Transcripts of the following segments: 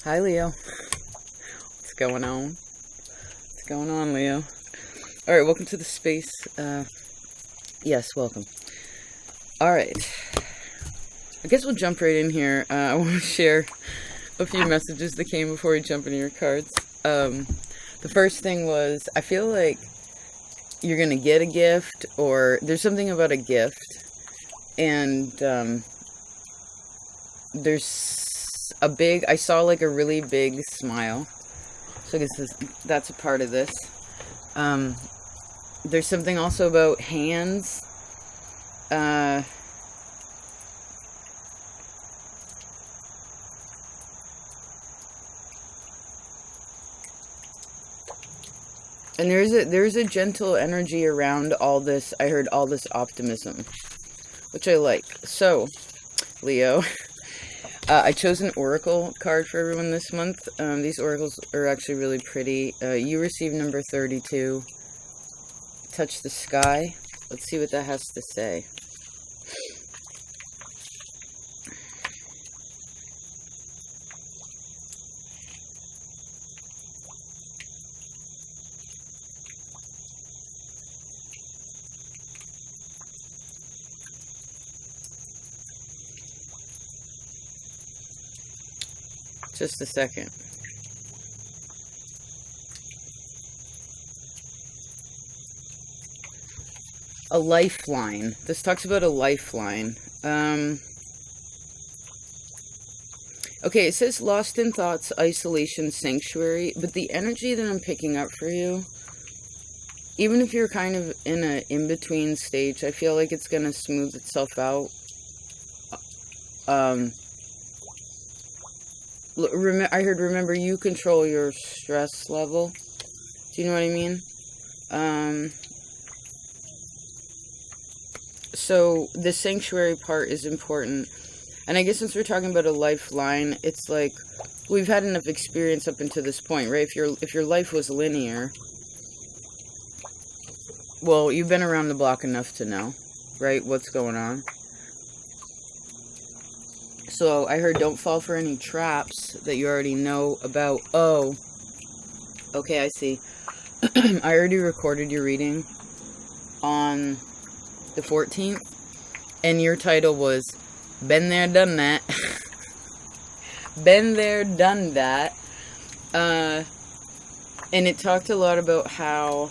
Hi, Leo. What's going on? What's going on, Leo? All right, welcome to the space. Yes, welcome. All right. I guess we'll jump right in here. I want to share a few messages that came before we jump into your cards. The first thing was, I feel like you're going to get a gift, or there's something about a gift, and there's I saw like a really big smile. So I guess that's a part of this. There's something also about hands. And there's a gentle energy around all this. I heard all this optimism, which I like. So, Leo, I chose an oracle card for everyone this month. These oracles are actually really pretty. You received number 32. Touch the sky. Let's see what that has to say. Just a second. A lifeline. This talks about a lifeline. Okay, it says lost in thoughts, isolation, sanctuary, but the energy that I'm picking up for you, even if you're kind of in a in-between stage, I feel like it's going to smooth itself out. I heard, remember, you control your stress level. Do you know what I mean? So the sanctuary part is important. And I guess since we're talking about a lifeline, it's like we've had enough experience up until this point, right? If your life was linear, well, you've been around the block enough to know, right, what's going on. So I heard don't fall for any traps that you already know about. Oh, okay, I see. I already recorded your reading on the 14th, and your title was Been There, Done That. Been there, done that. And it talked a lot about how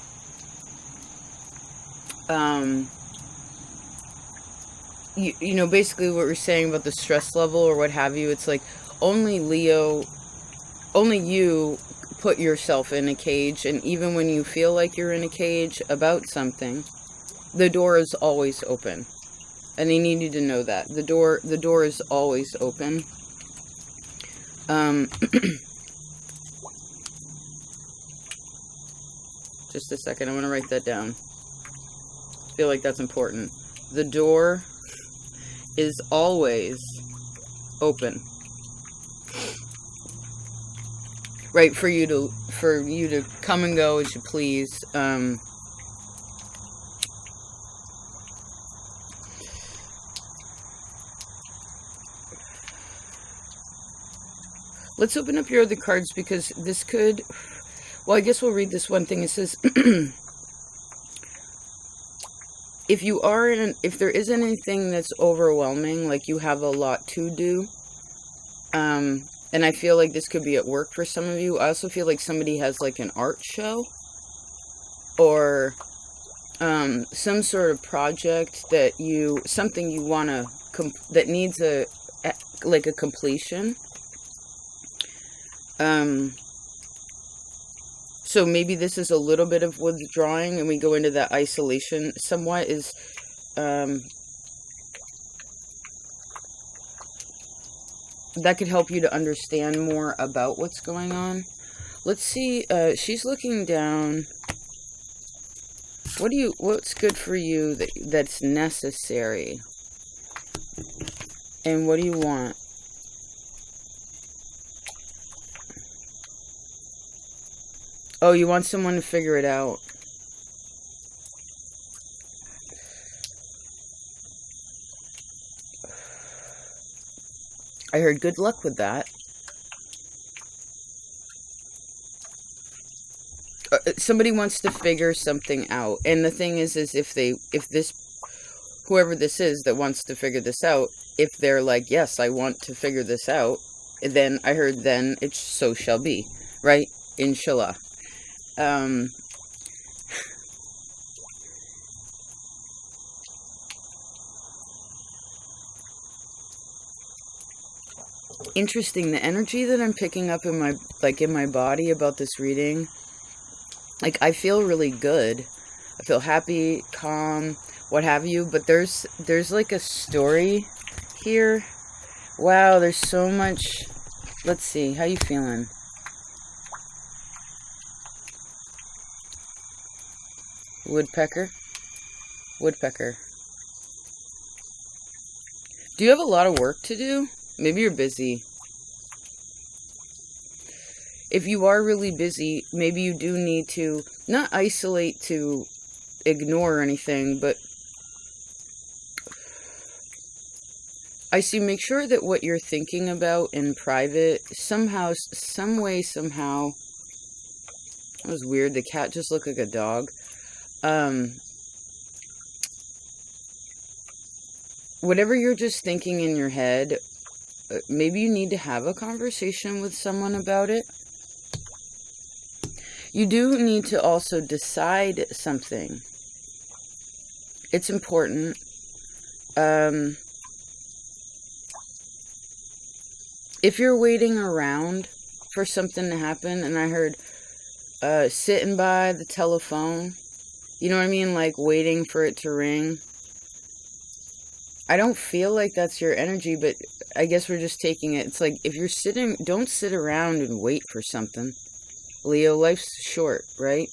you know, basically what we're saying about the stress level or what have you. It's like only you put yourself in a cage, and even when you feel like you're in a cage about something, the door is always open. And they need you to know that. The door is always open. Just a second, I want to write that down. I feel like that's important. The door is always open. Right, for you to come and go as you please. Let's open up your other cards, because this could... Well, I guess we'll read this one thing. It says, if there isn't anything that's overwhelming, like you have a lot to do, and I feel like this could be at work for some of you. I also feel like somebody has like an art show, or some sort of project that something you want to, that needs a completion. So maybe this is a little bit of withdrawing, and we go into that isolation somewhat. Is that could help you to understand more about what's going on. Let's see. She's looking down. What's good for you that's necessary, and what do you want? Oh, you want someone to figure it out. I heard good luck with that. somebody wants to figure something out. And the thing is whoever this is that wants to figure this out, if they're like, yes, I want to figure this out, then I heard, then it so shall be, right? Inshallah. Interesting, the energy that I'm picking up in my body about this reading, like, I feel really good. I feel happy, calm, what have you, but there's like a story here. Wow, there's so much. Let's see, how you feeling? Woodpecker. Do you have a lot of work to do? Maybe you're busy. If you are really busy, maybe you do need to not isolate to ignore anything, but I see, make sure that what you're thinking about in private, somehow, some way, somehow, that was weird, the cat just looked like a dog. Whatever you're just thinking in your head, maybe you need to have a conversation with someone about it. You do need to also decide something. It's important. If you're waiting around for something to happen, and I heard sitting by the telephone, you know what I mean? Like waiting for it to ring. I don't feel like that's your energy, but I guess we're just taking it. It's like, if you're sitting, don't sit around and wait for something. Leo, life's short, right?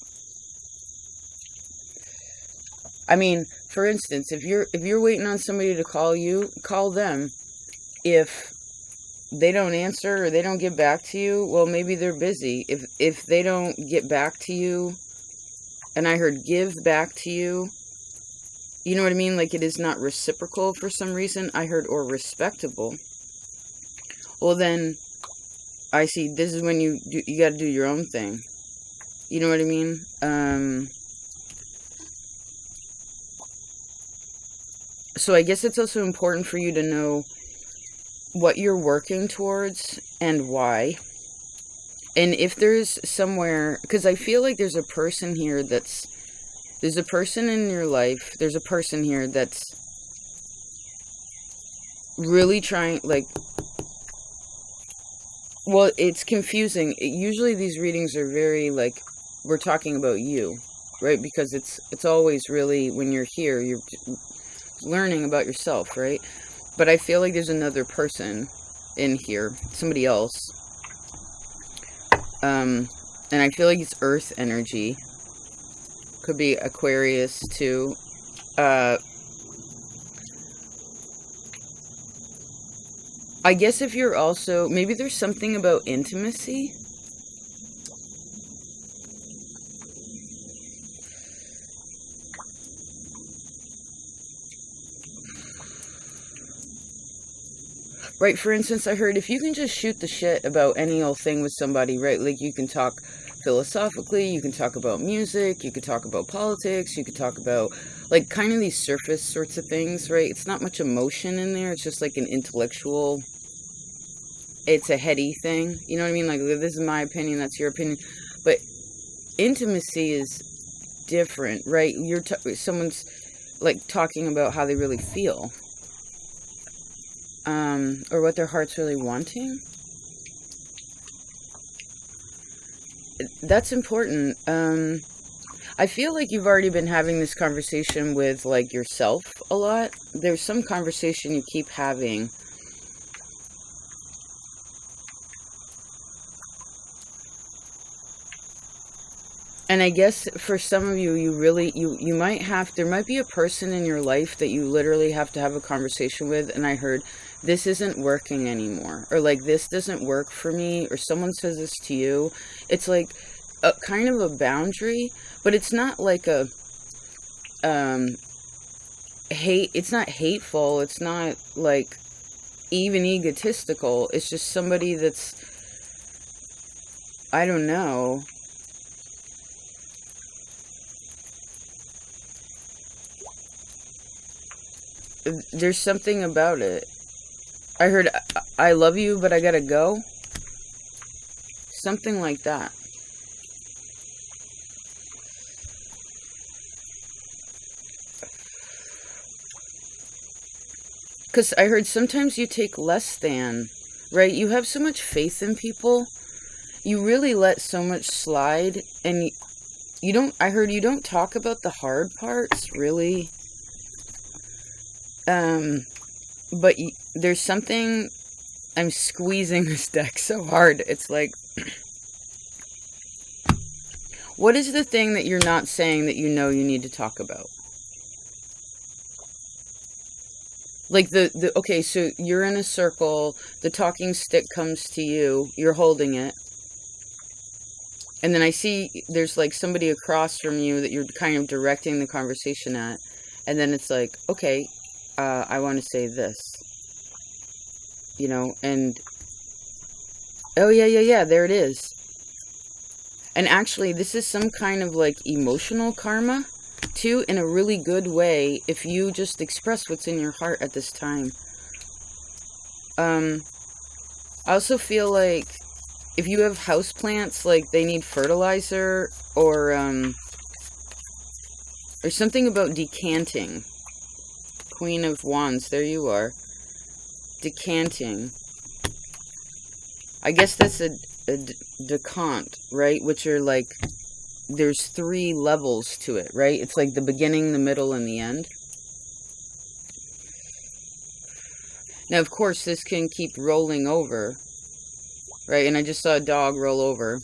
I mean, for instance, if you're waiting on somebody to call you, call them. If they don't answer or they don't get back to you, well, maybe they're busy. If they don't get back to you, and I heard give back to you, you know what I mean? Like, it is not reciprocal for some reason. I heard, or respectable. Well, then, I see, this is when you got to do your own thing. You know what I mean? So I guess it's also important for you to know what you're working towards and why. And if there's somewhere, because I feel like there's a person here there's a person in your life, there's a person here that's really trying, like, well, it's confusing. Usually these readings are very, like, we're talking about you, right? Because it's always really, when you're here, you're learning about yourself, right? But I feel like there's another person in here, somebody else. And I feel like it's earth energy. Could be Aquarius too. I guess if you're also, maybe there's something about intimacy. Right, for instance, I heard if you can just shoot the shit about any old thing with somebody, right, like you can talk philosophically, you can talk about music, you could talk about politics, you could talk about, like, kind of these surface sorts of things, right? It's not much emotion in there, it's just like an intellectual, it's a heady thing, you know what I mean? Like, this is my opinion, that's your opinion, but intimacy is different, right? Someone's, like, talking about how they really feel. Or what their heart's really wanting. That's important. I feel like you've already been having this conversation with, like, yourself a lot. There's some conversation you keep having. And I guess for some of you, you might have, there might be a person in your life that you literally have to have a conversation with, and I heard, this isn't working anymore, or like, this doesn't work for me, or someone says this to you. It's like a kind of a boundary, but it's not like a, it's not hateful, it's not like even egotistical, it's just somebody that's, I don't know, there's something about it. I heard, I love you, but I gotta go. Something like that. Because I heard sometimes you take less than, right? You have so much faith in people. You really let so much slide. And you don't, I heard you don't talk about the hard parts, really. But there's something, I'm squeezing this deck so hard. It's like, what is the thing that you're not saying that you know you need to talk about? Like okay, so you're in a circle, the talking stick comes to you, you're holding it. And then I see there's like somebody across from you that you're kind of directing the conversation at. And then it's like, okay, I want to say this. You know, and, oh yeah, there it is. And actually, this is some kind of like emotional karma. Too, in a really good way, if you just express what's in your heart at this time. I also feel like if you have houseplants, like they need fertilizer or something about decanting. Queen of Wands, there you are. Decanting. I guess that's a decant, right? Which are like, there's 3 levels to it, right? It's like the beginning, the middle, and the end. Now, of course, this can keep rolling over, right? And I just saw a dog roll over.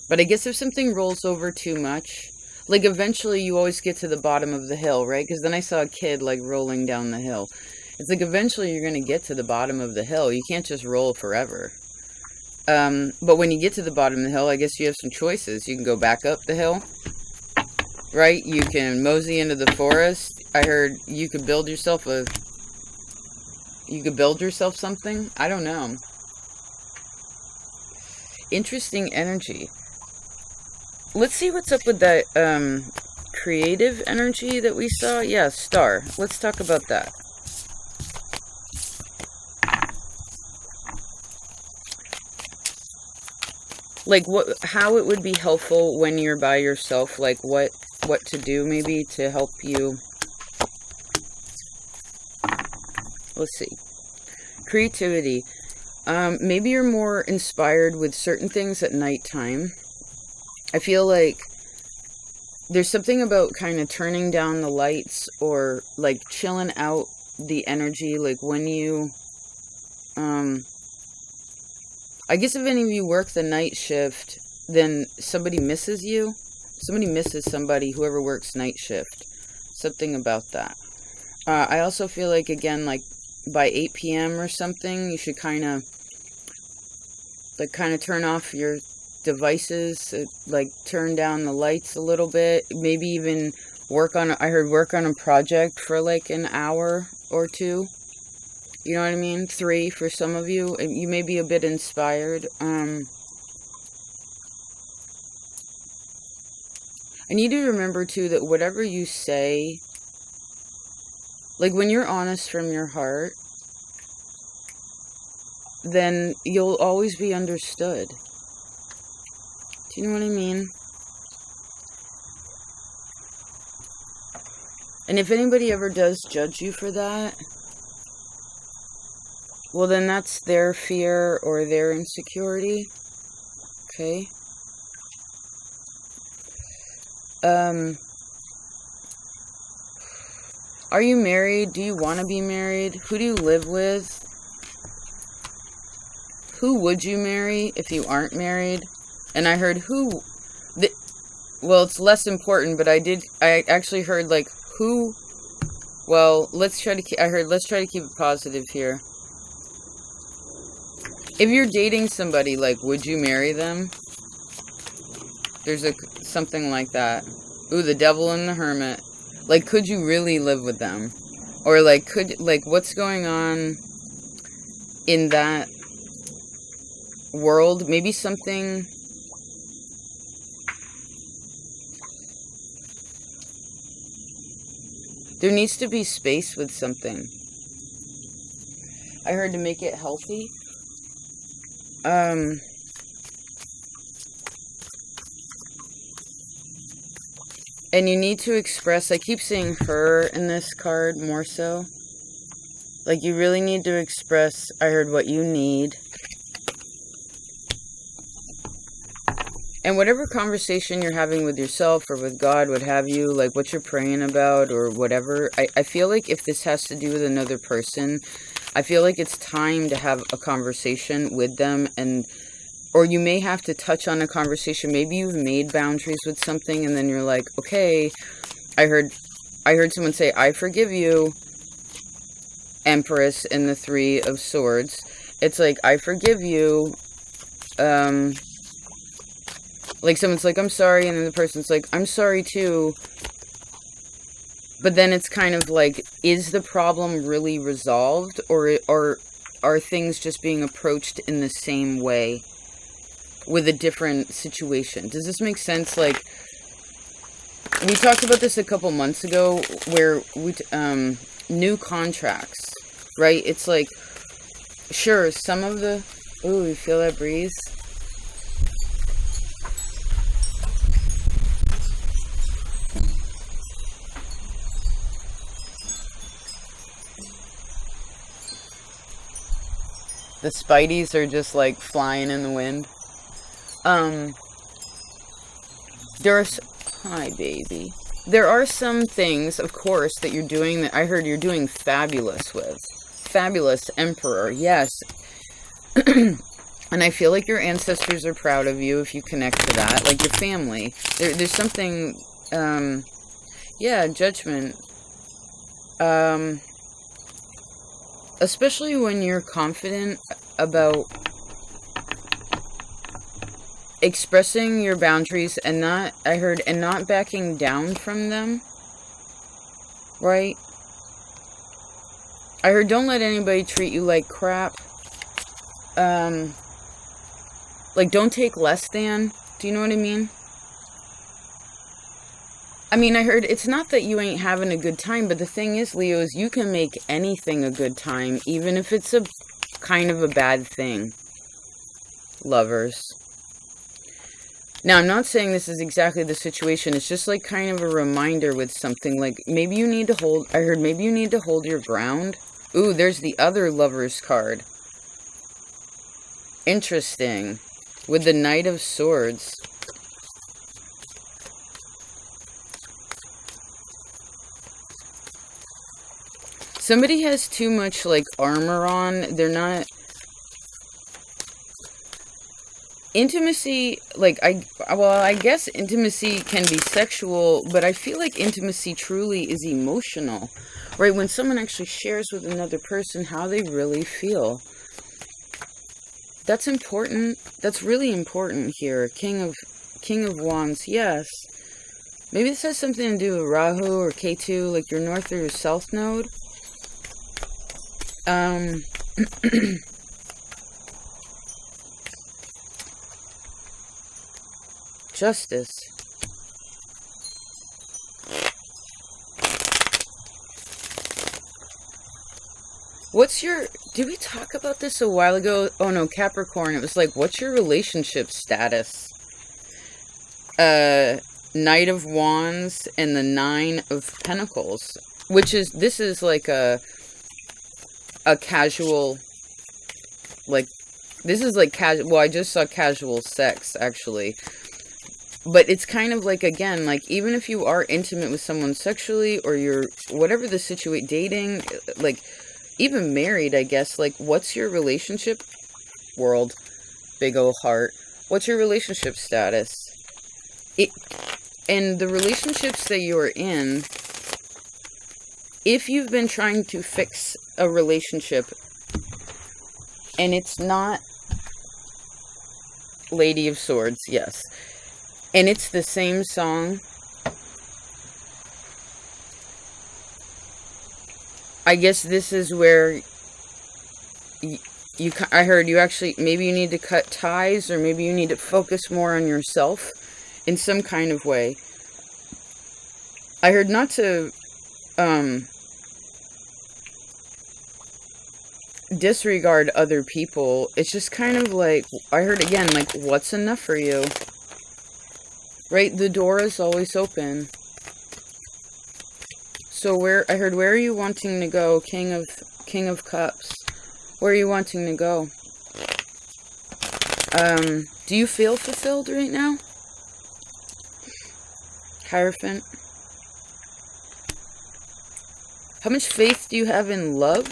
But I guess if something rolls over too much, like eventually you always get to the bottom of the hill, right? Because then I saw a kid like rolling down the hill. It's like eventually you're going to get to the bottom of the hill. You can't just roll forever. But when you get to the bottom of the hill, I guess you have some choices. You can go back up the hill, right? You can mosey into the forest. I heard you could build yourself something. I don't know. Interesting energy. Let's see what's up with that creative energy that we saw. Yeah, star. Let's talk about that. Like how it would be helpful when you're by yourself, like what to do maybe to help you. Let's see. Creativity. Maybe you're more inspired with certain things at nighttime. I feel like there's something about kind of turning down the lights or like chilling out the energy, like when you I guess if any of you work the night shift, then somebody misses you. Somebody misses somebody, whoever works night shift. Something about that. I also feel like, again, like by 8 p.m. or something, you should kind of turn off your devices, like turn down the lights a little bit. Maybe even work on a project for like an hour or 2. You know what I mean? 3 for some of you. You may be a bit inspired. I need to remember, too, that whatever you say, like when you're honest from your heart, then you'll always be understood. Do you know what I mean? And if anybody ever does judge you for that, well, then that's their fear or their insecurity. Okay? Are you married? Do you want to be married? Who do you live with? Who would you marry if you aren't married? And I heard who... well, it's less important, but I actually heard, like, who... Well, let's try to keep it positive here. If you're dating somebody, like, would you marry them? There's something like that. Ooh, the Devil and the Hermit. Like, could you really live with them? Or, like, what's going on in that world? Maybe something... There needs to be space with something. I heard to make it healthy. And you need to express, I keep seeing her in this card more so. Like, you really need to express, I heard, what you need. And whatever conversation you're having with yourself or with God, what have you, like what you're praying about or whatever, I feel like if this has to do with another person, I feel like it's time to have a conversation with them, or you may have to touch on a conversation. Maybe you've made boundaries with something and then you're like, okay, I heard someone say, I forgive you, Empress in the Three of Swords. It's like, I forgive you, like someone's like, I'm sorry, and then the person's like, I'm sorry too. But then it's kind of like, is the problem really resolved, or are things just being approached in the same way with a different situation? Does this make sense? Like, we talked about this a couple months ago, where new contracts, right? It's like, sure, some of the, ooh, you feel that breeze? The Spideys are just like flying in the wind. Hi baby. There are some things, of course, that you're doing that I heard you're doing fabulous with. Fabulous Emperor, yes. And I feel like your ancestors are proud of you if you connect to that. Like your family. There's something, yeah, judgment. Especially when you're confident about expressing your boundaries and not backing down from them. Right? I heard don't let anybody treat you like crap. Like don't take less than. Do you know what I mean? I mean, I heard it's not that you ain't having a good time, but the thing is, Leo, is you can make anything a good time, even if it's a kind of a bad thing. Lovers. Now, I'm not saying this is exactly the situation. It's just like kind of a reminder with something. Like maybe you need to hold, I heard maybe you need to hold your ground. Ooh, there's the other Lovers card. Interesting. With the Knight of Swords. Somebody has too much, like, armor on. They're not... Intimacy, like, I guess intimacy can be sexual, but I feel like intimacy truly is emotional. Right? When someone actually shares with another person how they really feel. That's important. That's really important here. King of Wands, yes. Maybe this has something to do with Rahu or Ketu, like your north or your south node. Justice. What's your... Did we talk about this a while ago? Oh no, Capricorn. It was like, what's your relationship status? Knight of Wands and the Nine of Pentacles. Which is... This is like a casual, like, this is like casual, well, I just saw casual sex, actually, but it's kind of like, again, like, even if you are intimate with someone sexually, or you're, whatever the situation, dating, like, even married, I guess, like, what's your relationship, world, big ol' heart, what's your relationship status, and the relationships that you're in, if you've been trying to fix a relationship and it's not Lady of Swords, yes, and it's the same song, I guess this is where I heard you actually, maybe you need to cut ties, or maybe you need to focus more on yourself in some kind of way. I heard not to disregard other people. It's just kind of like, I heard again, like, what's enough for you? Right? The door is always open. So I heard, where are you wanting to go? King of Cups. Where are you wanting to go? Do you feel fulfilled right now? Hierophant. How much faith do you have in love?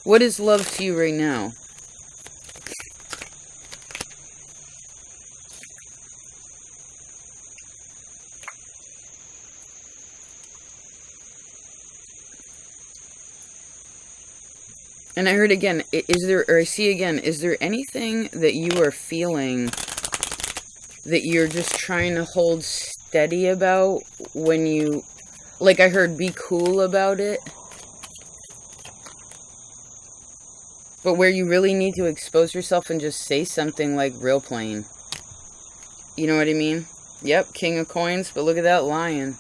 What is love to you right now? And I heard again, I see again, is there anything that you are feeling that you're just trying to hold steady about when you, like I heard, be cool about it? But where you really need to expose yourself and just say something like real plain. You know what I mean? Yep, King of Coins, but look at that lion.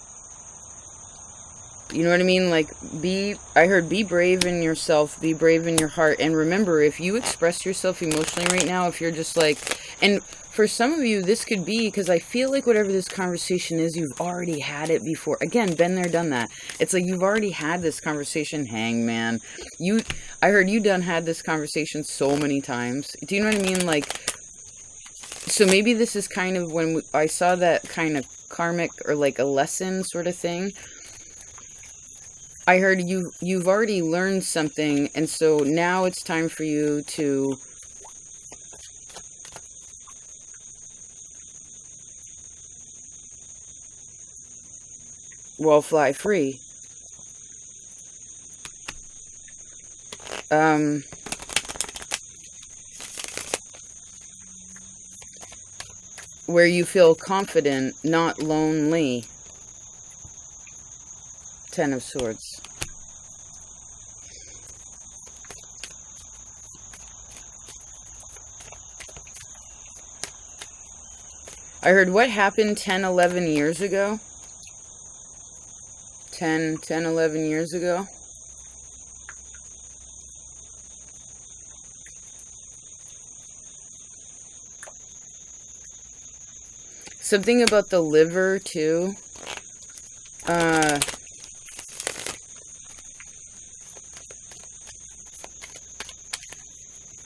You know what I mean? Like, I heard be brave in yourself, be brave in your heart. And remember, if you express yourself emotionally right now, if you're just like, and for some of you, this could be, because I feel like whatever this conversation is, you've already had it before. Again, been there, done that. It's like you've already had this conversation, hangman. I heard you done had this conversation so many times. Do you know what I mean? Like, so maybe this is kind of when I saw that kind of karmic or like a lesson sort of thing. I heard you've already learned something, and so now it's time for you to fly free. Where you feel confident, not lonely. 10 of Swords. I heard what happened 10, 11 years ago. 10, 11 years ago. Something about the liver, too.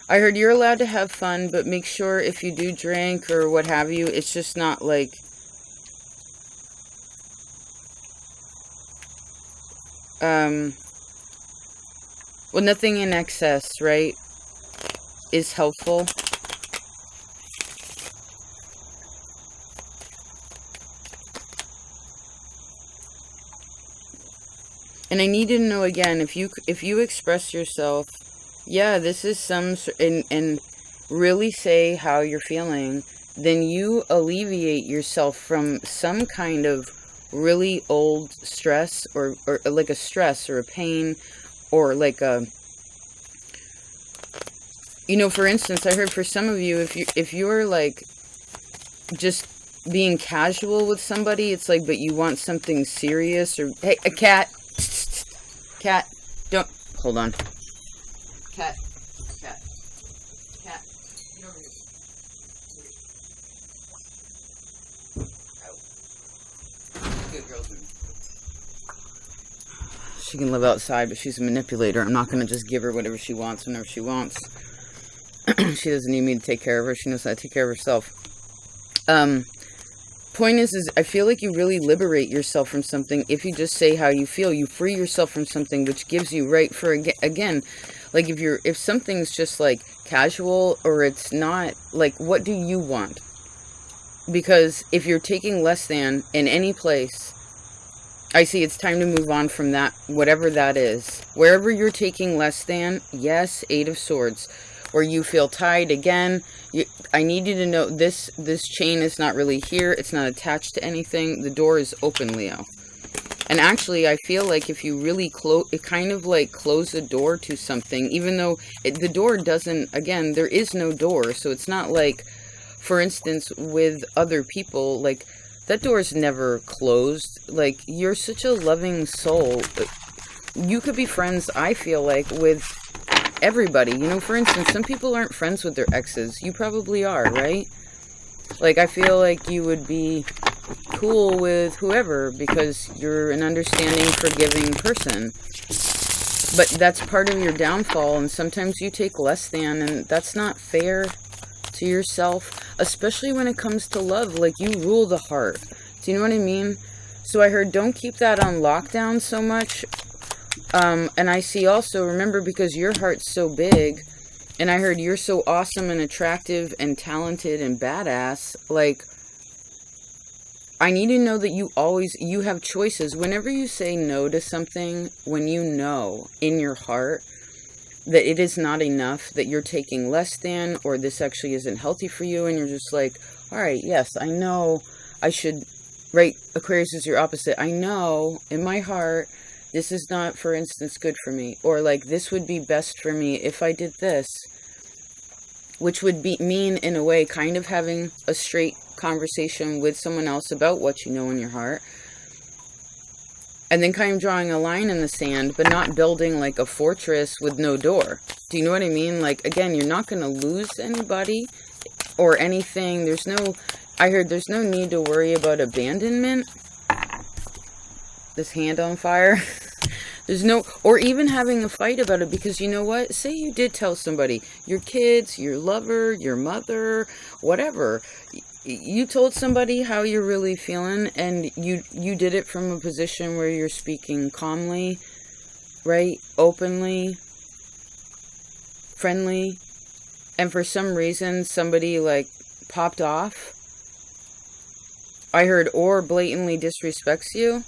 I heard you're allowed to have fun, but make sure if you do drink or what have you, it's just not like... well, nothing in excess, right, is helpful. And I need to know again, if you express yourself, yeah, this is and really say how you're feeling, then you alleviate yourself from some kind of really old stress or like a stress or a pain or like a, you know, for instance, I heard for some of you, if you're like just being casual with somebody, it's like, but you want something serious, or, hey, a cat, don't, hold on. Cat, get over here. Good girl. She can live outside, but she's a manipulator. I'm not going to just give her whatever she wants whenever she wants. She doesn't need me to take care of her. She knows how to take care of herself. Point is I feel like you really liberate yourself from something if you just say how you feel. You free yourself from something, which gives you right for, again, like if something's just like casual or it's not, like, what do you want? Because if you're taking less than in any place, I see it's time to move on from that, whatever that is. Wherever you're taking less than, yes, 8 of Swords. Where you feel tied, again, I need you to know this chain is not really here. It's not attached to anything. The door is open, Leo. And actually, I feel like if you really close the door to something, even though the door doesn't, again, there is no door. So it's not like, for instance, with other people, like, that door's never closed. Like, you're such a loving soul. You could be friends, I feel like, with everybody. You know, for instance, some people aren't friends with their exes. You probably are, right? Like, I feel like you would be cool with whoever because you're an understanding, forgiving person. But that's part of your downfall, and sometimes you take less than, and that's not fair to yourself, especially when it comes to love. Like, you rule the heart. Do you know what I mean? So I heard, don't keep that on lockdown so much. And I see also, remember, because your heart's so big, and I heard you're so awesome and attractive and talented and badass, like, I need to know that you have choices. Whenever you say no to something, when you know in your heart that it is not enough, that you're taking less than, or this actually isn't healthy for you, and you're just like, all right, yes, I know I should, right? Aquarius is your opposite. I know in my heart, this is not, for instance, good for me, or like, this would be best for me if I did this, which would mean in a way kind of having a straight conversation with someone else about what you know in your heart, and then kind of drawing a line in the sand, but not building like a fortress with no door. Do you know what I mean? Like, again, you're not going to lose anybody or anything. I heard there's no need to worry about abandonment. This hand on fire. Or even having a fight about it, because you know what? Say you did tell somebody, your kids, your lover, your mother, whatever. You told somebody how you're really feeling, and you did it from a position where you're speaking calmly, right? Openly, friendly, and for some reason somebody like popped off. I heard, or blatantly disrespects you.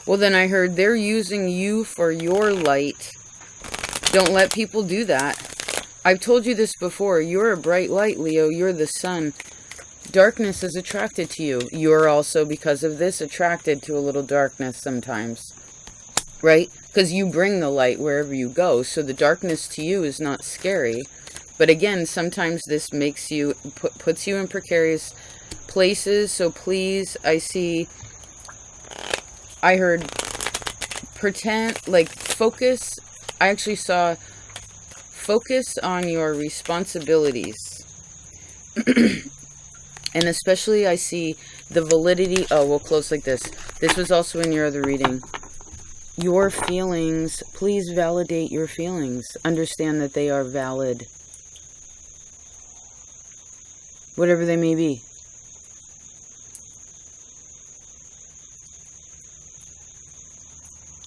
Well, then I heard they're using you for your light. Don't let people do that. I've told you this before. You're a bright light, Leo. You're the sun. Darkness is attracted to you. You're also, because of this, attracted to a little darkness sometimes. Right? Because you bring the light wherever you go. So the darkness to you is not scary. But again, sometimes this makes you, puts you in precarious places. So please, I heard pretend, like, focus. I actually saw focus on your responsibilities. And especially I see the validity. Oh, we'll close like this. This was also in your other reading. Your feelings, please validate your feelings. Understand that they are valid. Whatever they may be.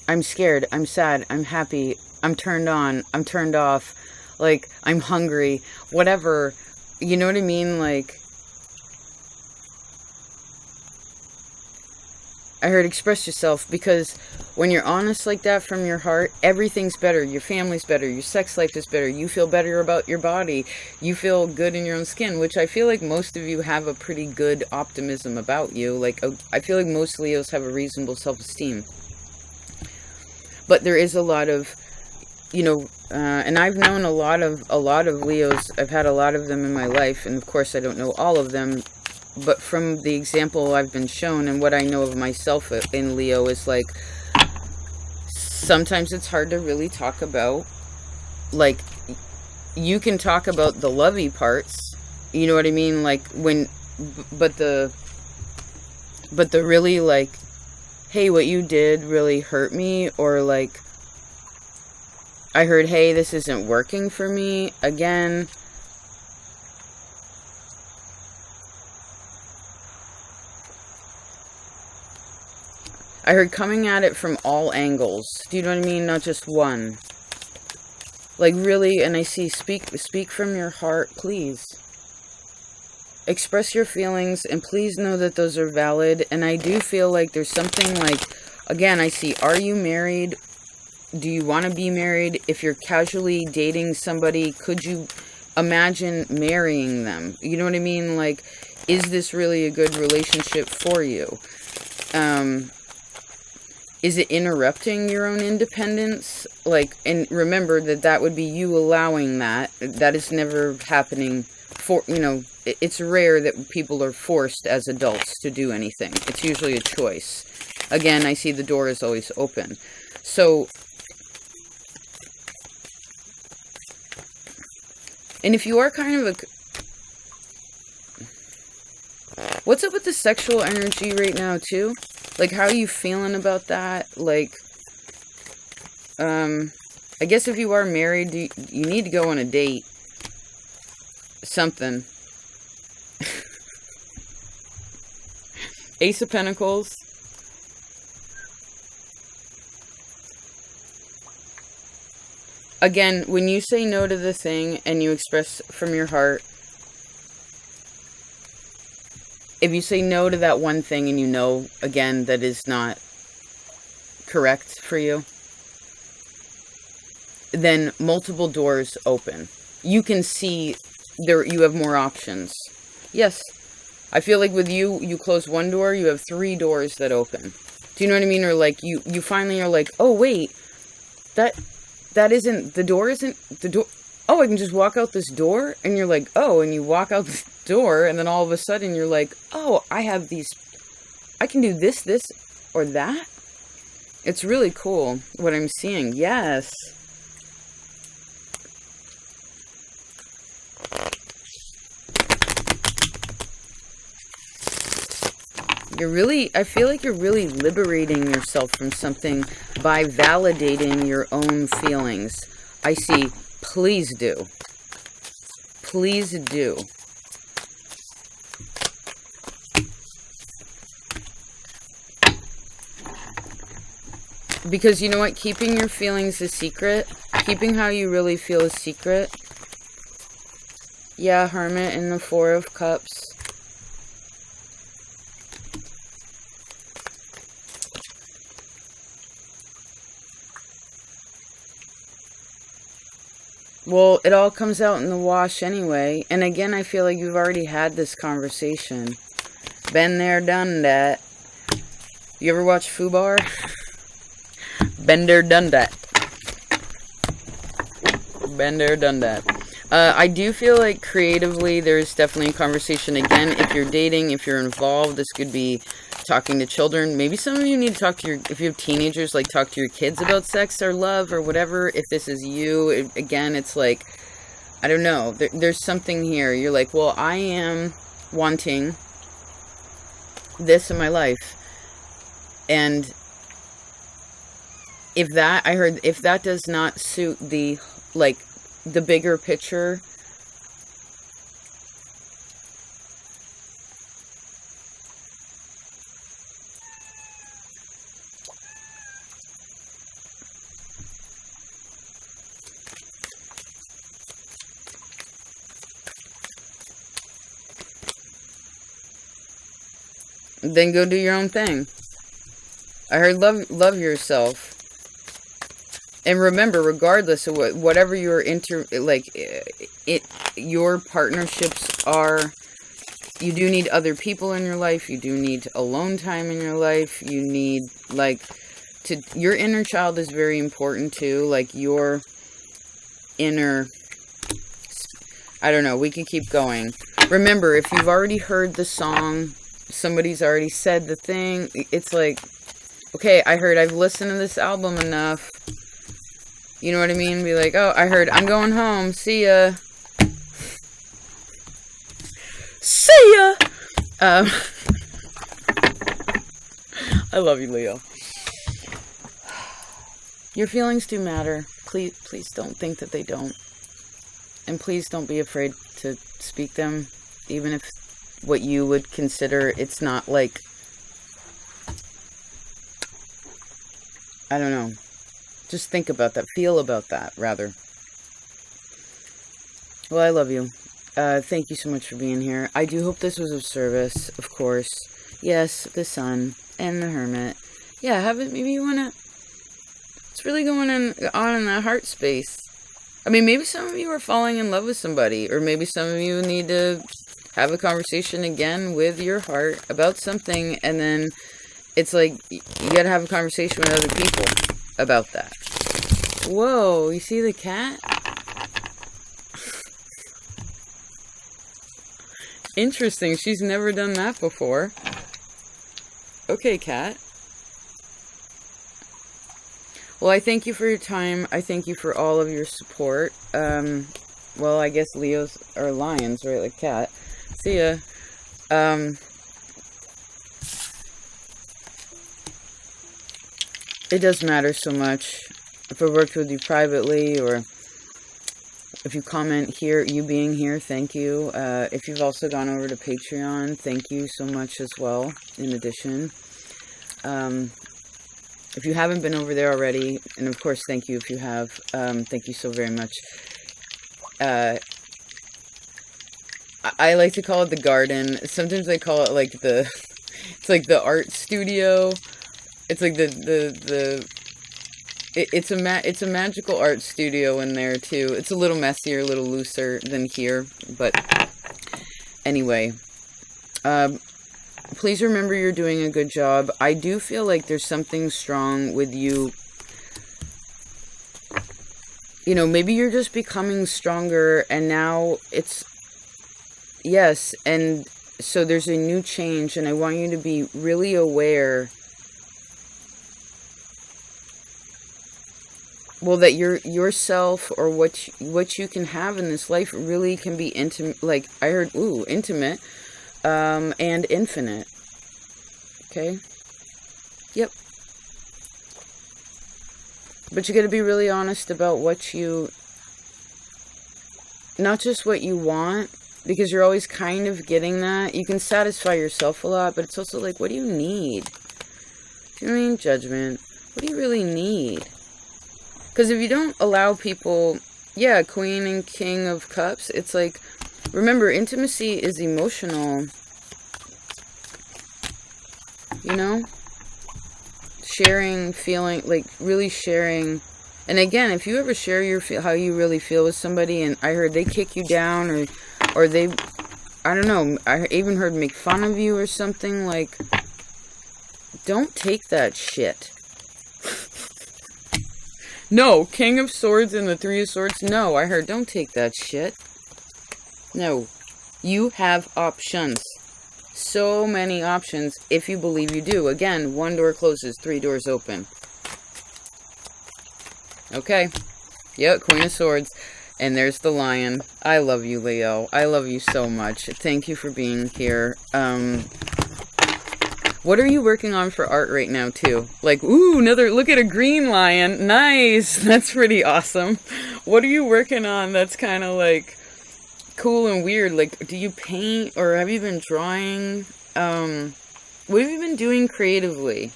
I'm scared, I'm sad, I'm happy, I'm turned on, I'm turned off, like, I'm hungry, whatever, you know what I mean? Like, I heard express yourself, because when you're honest like that from your heart, everything's better, your family's better, your sex life is better, you feel better about your body, you feel good in your own skin, which I feel like most of you have a pretty good optimism about you. Like, I feel like most Leos have a reasonable self-esteem. But there is a lot of, you know, and I've known a lot of Leos. I've had a lot of them in my life, and of course I don't know all of them. But from the example I've been shown and what I know of myself in Leo is like, sometimes it's hard to really talk about. Like, you can talk about the lovey parts, you know what I mean? Like but the really like, hey, what you did really hurt me, or like, I heard, hey, this isn't working for me, again. I heard coming at it from all angles. Do you know what I mean? Not just one. Like, really, and I see, speak from your heart, please. Express your feelings, and please know that those are valid. And I do feel like there's something like, again, I see, are you married? Do you want to be married? If you're casually dating somebody, could you imagine marrying them. You know what I mean? Like, is this really a good relationship for you? Is it interrupting your own independence? Like, and remember that would be you allowing that. That is never happening for, it's rare that people are forced as adults to do anything. It's usually a choice. Again, I see the door is always open. So, and if you are kind of what's up with the sexual energy right now, too? Like, how are you feeling about that? Like, I guess if you are married, you need to go on a date. Something. Ace of Pentacles. Again, when you say no to the thing and you express from your heart, if you say no to that one thing and you know, again, that is not correct for you, then multiple doors open. You can see you have more options. Yes, I feel like with you close one door, you have 3 doors that open. Do you know what I mean? Or like you finally are like, oh wait, that isn't, the door isn't, the door, oh, I can just walk out this door? And you're like, oh, and you walk out the door, and then all of a sudden you're like, oh, I have these, I can do this, or that? It's really cool what I'm seeing. Yes. I feel like you're really liberating yourself from something by validating your own feelings. I see, please do. Please do. Because you know what? Keeping your feelings a secret, keeping how you really feel a secret. Yeah, Hermit in the 4 of Cups. Well, it all comes out in the wash anyway. And again, I feel like you've already had this conversation. Been there, done that. You ever watch Fubar? Been there, done that. Been there, done that. I do feel like creatively there's definitely a conversation. Again, if you're dating, if you're involved, this could be talking to children. Maybe some of you need to talk to if you have teenagers, like talk to your kids about sex or love or whatever. If this is you, again, it's like, I don't know. There's something here. You're like, well, I am wanting this in my life. And if that does not suit the bigger picture, then go do your own thing. I heard love yourself. And remember, regardless of whatever your your partnerships are, you do need other people in your life. You do need alone time in your life. You need, your inner child is very important too. Like your inner, I don't know, we can keep going. Remember, if you've already heard the song, somebody's already said the thing, it's like, okay, I've listened to this album enough. You know what I mean? Be like, oh, I'm going home. See ya. See ya! I love you, Leo. Your feelings do matter. Please don't think that they don't. And please don't be afraid to speak them, even if what you would consider, it's not like, I don't know. Just think about that. Feel about that, rather. Well, I love you. Thank you so much for being here. I do hope this was of service, of course. Yes, the Sun and the Hermit. Yeah, maybe you want to... It's really going on in that heart space. I mean, maybe some of you are falling in love with somebody, or maybe some of you need to have a conversation again with your heart about something, and then it's like, you gotta have a conversation with other people about that. Whoa, you see the cat? Interesting, she's never done that before. Okay, cat. Well, I thank you for your time. I thank you for all of your support. Well, I guess Leos are lions, right? Like cat. See ya. It does matter so much. If I worked with you privately, or if you comment here, you being here, thank you. If you've also gone over to Patreon, thank you so much as well, in addition. If you haven't been over there already, and of course, thank you if you have. Thank you so very much. I like to call it the garden. Sometimes I call it like it's like the art studio. It's like it's a magical art studio in there too. It's a little messier, a little looser than here, but anyway, please remember you're doing a good job. I do feel like there's something strong with you. You know, maybe you're just becoming stronger, and now it's, yes, and so there's a new change, and I want you to be really aware, well, that yourself, or what you can have in this life really can be intimate, like I heard, intimate, and infinite. Okay? Yep. But you got to be really honest about what not just what you want, because you're always kind of getting that. You can satisfy yourself a lot, but it's also like, what do you need? Do you know what I mean? Judgment. What do you really need? Because if you don't allow people, yeah, Queen and King of Cups, it's like, remember, intimacy is emotional. You know? Sharing, feeling, like really sharing. And again, if you ever share how you really feel with somebody, and I heard they kick you down, or they, I don't know, I even heard make fun of you or something, like, don't take that shit. No, King of Swords and the Three of Swords, no, I heard, don't take that shit. No, you have options. So many options if you believe you do. Again, one door closes, three doors open. Okay. Yep, Queen of Swords. And there's the lion. I love you, Leo. I love you so much. Thank you for being here. What are you working on for art right now, too? Like, ooh, another, look at a green lion. Nice. That's pretty awesome. What are you working on that's kind of like cool and weird? Like, do you paint, or have you been drawing? What have you been doing creatively?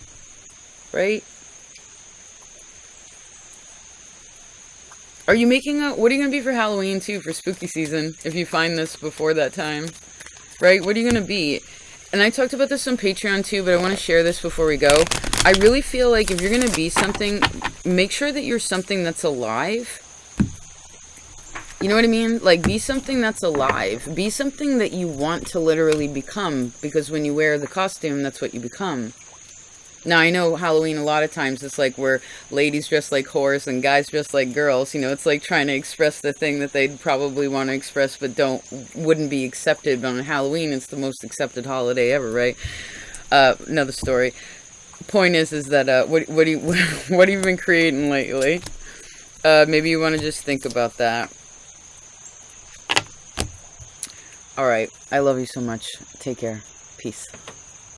Right? Are you making what are you going to be for Halloween, too, for spooky season, if you find this before that time? Right? What are you going to be? And I talked about this on Patreon, too, but I want to share this before we go. I really feel like if you're going to be something, make sure that you're something that's alive. You know what I mean? Like, be something that's alive. Be something that you want to literally become, because when you wear the costume, that's what you become. Now, I know Halloween, a lot of times, it's like where ladies dress like whores and guys dress like girls. You know, it's like trying to express the thing that they'd probably want to express but wouldn't be accepted. But on Halloween, it's the most accepted holiday ever, right? Another story. Point is that, what have you been creating lately? Maybe you want to just think about that. All right. I love you so much. Take care. Peace.